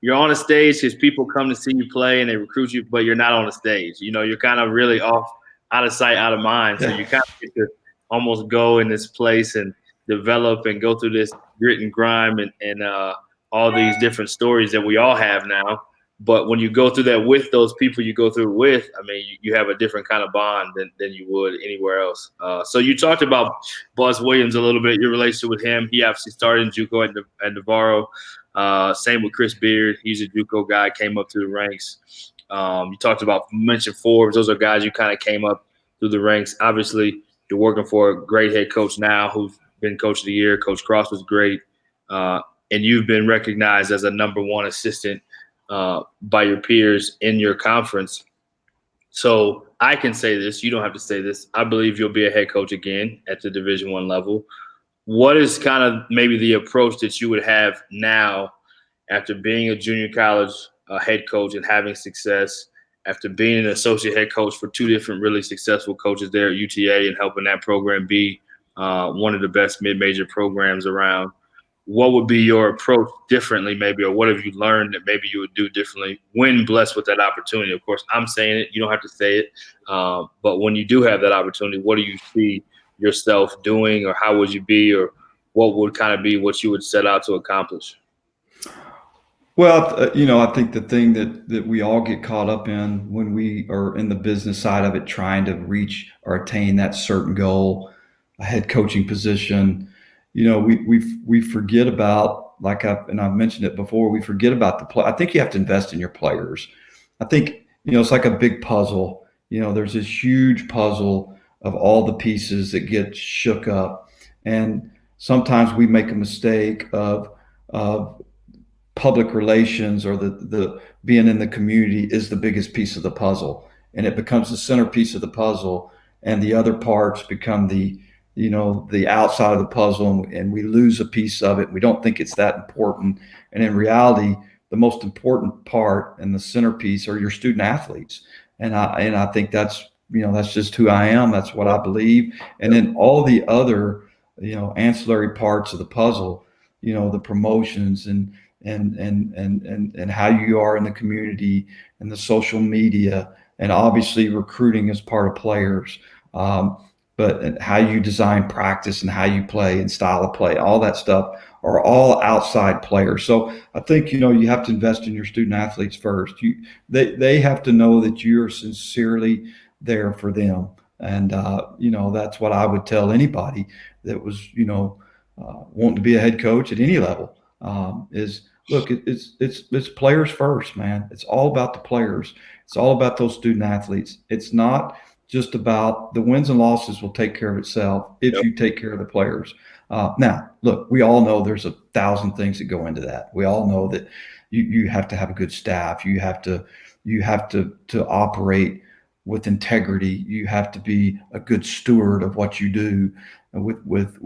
you're on a stage because people come to see you play and they recruit you, but you're not on a stage. You're kind of really off, out of sight, out of mind. So you kind of get to almost go in this place and develop and go through this grit and grime and all these different stories that we all have now. But when you go through that with those people you go through with, I mean, you have a different kind of bond than you would anywhere else. So you talked about Buzz Williams a little bit, your relationship with him. He obviously started in JUCO at Navarro. Same with Chris Beard. He's a JUCO guy, came up through the ranks. You mentioned Forbes. Those are guys you kind of came up through the ranks. Obviously, you're working for a great head coach now who's been coach of the year. Coach Cross was great. And you've been recognized as a number one assistant by your peers in your conference. So I can say this. You don't have to say this. I believe you'll be a head coach again at the Division I level. What is kind of maybe the approach that you would have now after being a junior college head coach and having success, after being an associate head coach for 2 different really successful coaches there at UTA and helping that program be one of the best mid-major programs around? What would be your approach differently maybe, or what have you learned that maybe you would do differently when blessed with that opportunity? Of course, I'm saying it. You don't have to say it. But when you do have that opportunity, what do you see yourself doing, or how would you be, or what would kind of be what you would set out to accomplish? Well, I think the thing that we all get caught up in when we are in the business side of it, trying to reach or attain that certain goal, a head coaching position, we forget about, and I've mentioned it before, we forget about the play. I think you have to invest in your players. I think, it's like a big puzzle. There's this huge puzzle of all the pieces that get shook up, and sometimes we make a mistake of public relations, or the being in the community is the biggest piece of the puzzle, and it becomes the centerpiece of the puzzle, and the other parts become the outside of the puzzle, and we lose a piece of it. We don't think it's that important, and in reality, the most important part and the centerpiece are your student athletes. And I think that's just who I am. That's what I believe. And then all the other ancillary parts of the puzzle, the promotions and how you are in the community, and the social media, and obviously recruiting as part of players, but how you design practice and how you play and style of play, all that stuff are all outside players. So I think you have to invest in your student athletes first. They have to know that you're sincerely there for them, and that's what I would tell anybody that was wanting to be a head coach at any level. Is look, it's players first, man. It's all about the players. It's all about those student athletes. It's not just about the wins and losses. Will take care of itself if Yep. you take care of the players. Now, look, we all know there's 1,000 things that go into that. We all know that you have to have a good staff. You have to operate with integrity. You have to be a good steward of what you do with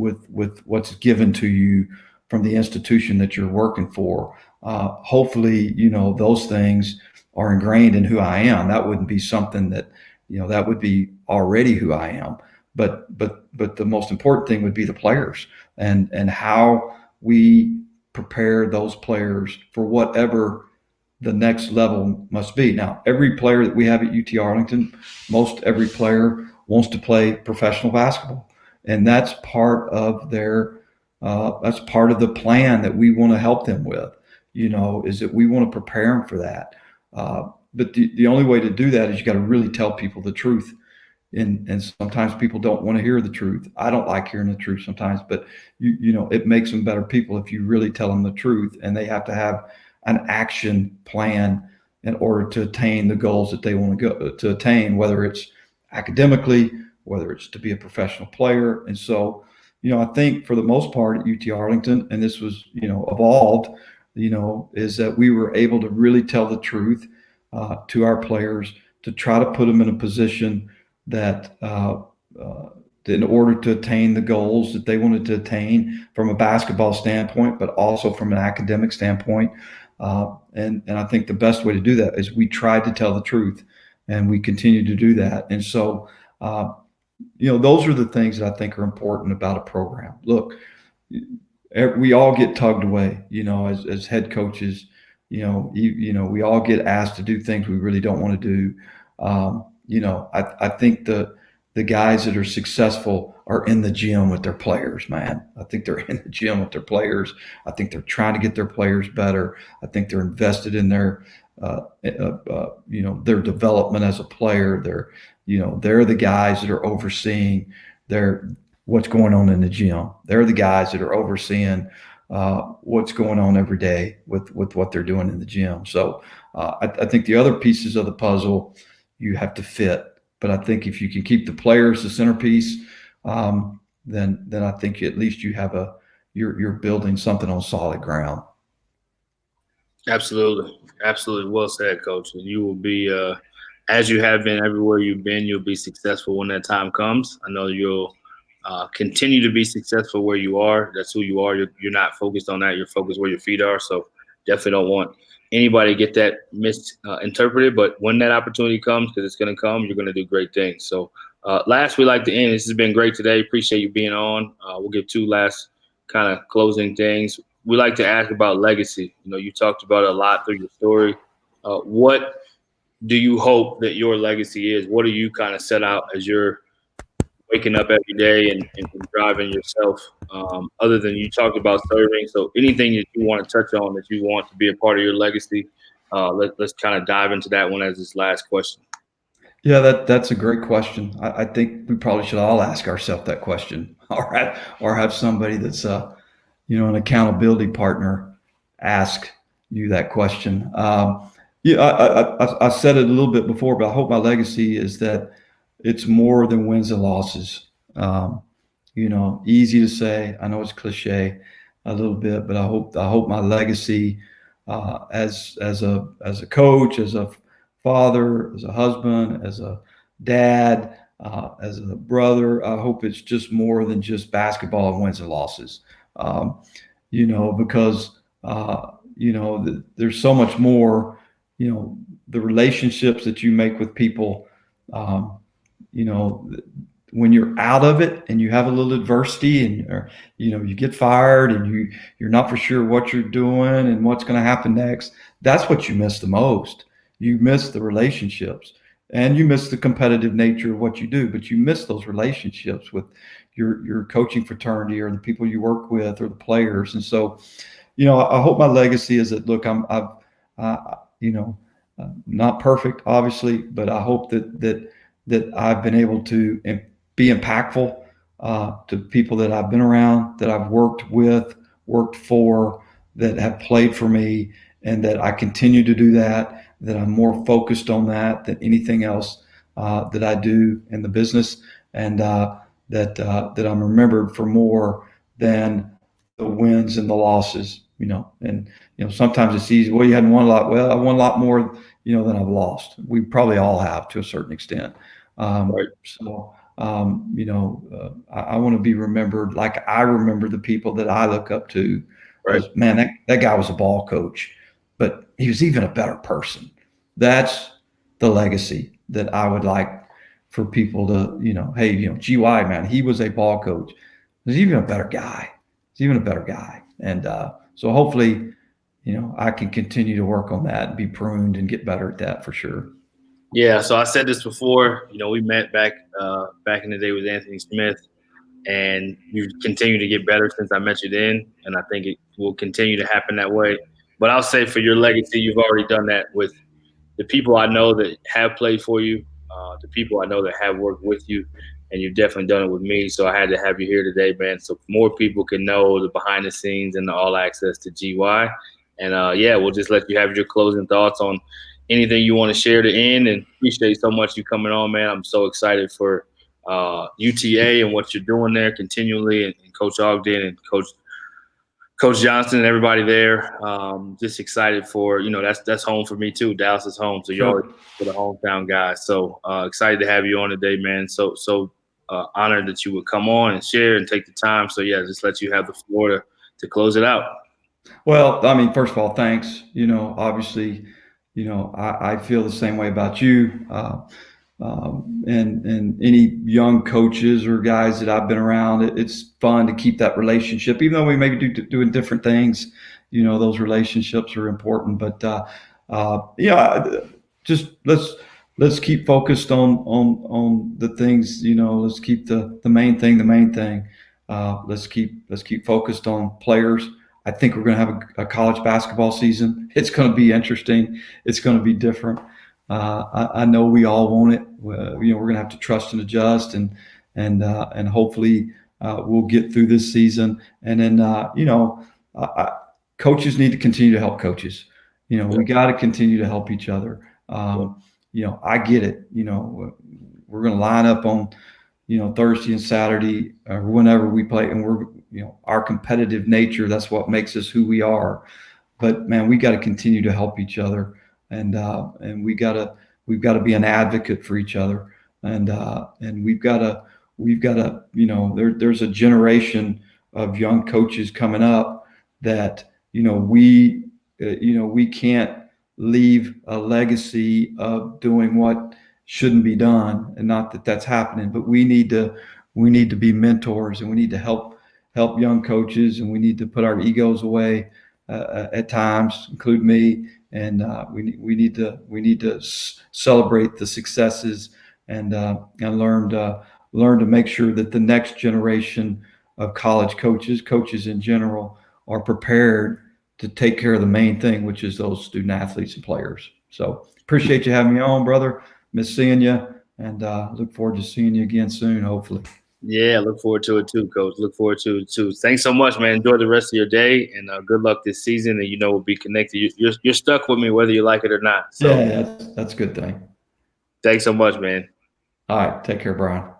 what's given to you from the institution that you're working for. Hopefully, those things are ingrained in who I am. That wouldn't be something that would be already who I am. But the most important thing would be the players, and how we prepare those players for whatever the next level must be. Now, every player that we have at UT Arlington, most every player wants to play professional basketball, and that's part of that's part of the plan that we want to help them with. Is that we want to prepare them for that. But the only way to do that is you got to really tell people the truth. And sometimes people don't want to hear the truth. I don't like hearing the truth sometimes, but it makes them better people if you really tell them the truth, and they have to have an action plan in order to attain the goals that they want to go to attain, whether it's academically, whether it's to be a professional player. And so, I think for the most part at UT Arlington, and this was, evolved, is that we were able to really tell the truth to our players, to try to put them in a position that in order to attain the goals that they wanted to attain from a basketball standpoint, but also from an academic standpoint. And I think the best way to do that is we tried to tell the truth, and we continue to do that. And so, those are the things that I think are important about a program. Look, we all get tugged away, as head coaches. We all get asked to do things we really don't want to do. I think the guys that are successful are in the gym with their players, man. I think they're in the gym with their players. I think they're trying to get their players better. I think they're invested in their development as a player. They're the guys that are overseeing what's going on in the gym. They're the guys that are overseeing what's going on every day with what they're doing in the gym. So I think the other pieces of the puzzle you have to fit. But I think if you can keep the players the centerpiece, then I think at least you're building something on solid ground. Absolutely. Absolutely. Well said, Coach. And you will be, as you have been everywhere you've been, you'll be successful when that time comes. I know you'll continue to be successful where you are. That's who you are. You're not focused on that. You're focused where your feet are. So definitely don't want anybody to get that misinterpreted. But when that opportunity comes, because it's going to come, you're going to do great things. So last, we like to end. This has been great today. Appreciate you being on. We'll give two last kind of closing things. We like to ask about legacy. You talked about it a lot through your story. What do you hope that your legacy is? What do you kind of set out as waking up every day and driving yourself. Other than you talked about serving, so anything that you want to touch on that you want to be a part of your legacy, let's kind of dive into that one as this last question. Yeah, that's a great question. I think we probably should all ask ourselves that question, all right, or have somebody that's an accountability partner ask you that question. Yeah, I said it a little bit before, but I hope my legacy is that it's more than wins and losses. Um, Easy to say. I know it's cliche a little bit, but I hope my legacy as a coach, as a father, as a husband, as a dad, as a brother. I hope it's just more than just basketball and wins and losses. Because there's so much more. The relationships that you make with people. Um, you know, when you're out of it and you have a little adversity and you get fired and you're not for sure what you're doing and what's going to happen next, that's what you miss the most. You miss the relationships and you miss the competitive nature of what you do, but you miss those relationships with your coaching fraternity or the people you work with or the players. And so I hope my legacy is that, look, not perfect obviously, but I hope that I've been able to be impactful to people that I've been around, that I've worked with, worked for, that have played for me, and that I continue to do that, that I'm more focused on that than anything else that I do in the business, and that I'm remembered for more than the wins and the losses. And sometimes it's easy. Well, you hadn't won a lot. Well, I won a lot more, than I've lost. We probably all have to a certain extent. Right. So, I want to be remembered like I remember the people that I look up to. Right. As, man, that guy was a ball coach, but he was even a better person. That's the legacy that I would like for people to, hey, GY, man, he was a ball coach. He's even a better guy. He's even a better guy. And so hopefully, I can continue to work on that and be pruned and get better at that for sure. Yeah. So I said this before. We met back in the day with Anthony Smith, and you've continued to get better since I met you then, and I think it will continue to happen that way. But I'll say for your legacy, you've already done that with the people I know that have played for you, the people I know that have worked with you, and you've definitely done it with me. So I had to have you here today, man, so more people can know the behind the scenes and the all access to GY. And we'll just let you have your closing thoughts on anything you want to share to end. And appreciate so much you coming on, man. I'm so excited for UTA and what you're doing there continually, and Coach Ogden and Coach Johnson and everybody there. Just excited for that's home for me too. Dallas is home, so you're always for the hometown guys. So excited to have you on today, man. So honored that you would come on and share and take the time. So yeah, just let you have the floor to close it out. Well, I mean, first of all, thanks. Obviously, I feel the same way about you. And any young coaches or guys that I've been around, it's fun to keep that relationship, even though we may be doing different things. Those relationships are important. But just let's keep focused on the things. Let's keep the main thing the main thing. Let's keep focused on players. I think we're going to have a college basketball season. It's going to be interesting. It's going to be different. I know we all want it. We're going to have to trust and adjust, and hopefully we'll get through this season. And then coaches need to continue to help coaches. We got to continue to help each other. I get it. We're going to line up on Thursday and Saturday or whenever we play, and we're our competitive nature. That's what makes us who we are. But man, we got to continue to help each other. And we've got to be an advocate for each other, and we've got to there's a generation of young coaches coming up that we can't leave a legacy of doing what shouldn't be done, and not that that's happening, but we need to be mentors, and we need to help young coaches, and we need to put our egos away at times, include me. And we need to celebrate the successes and learn to learn to make sure that the next generation of college coaches in general, are prepared to take care of the main thing, which is those student athletes and players. So appreciate you having me on, brother. Miss seeing you, and look forward to seeing you again soon, hopefully. Yeah, look forward to it too, Coach. Look forward to it too. Thanks so much, man. Enjoy the rest of your day, and good luck this season. And we'll be connected. You're stuck with me whether you like it or not. So yeah, that's a good thing. thanks so much, man. All right, take care, Brian.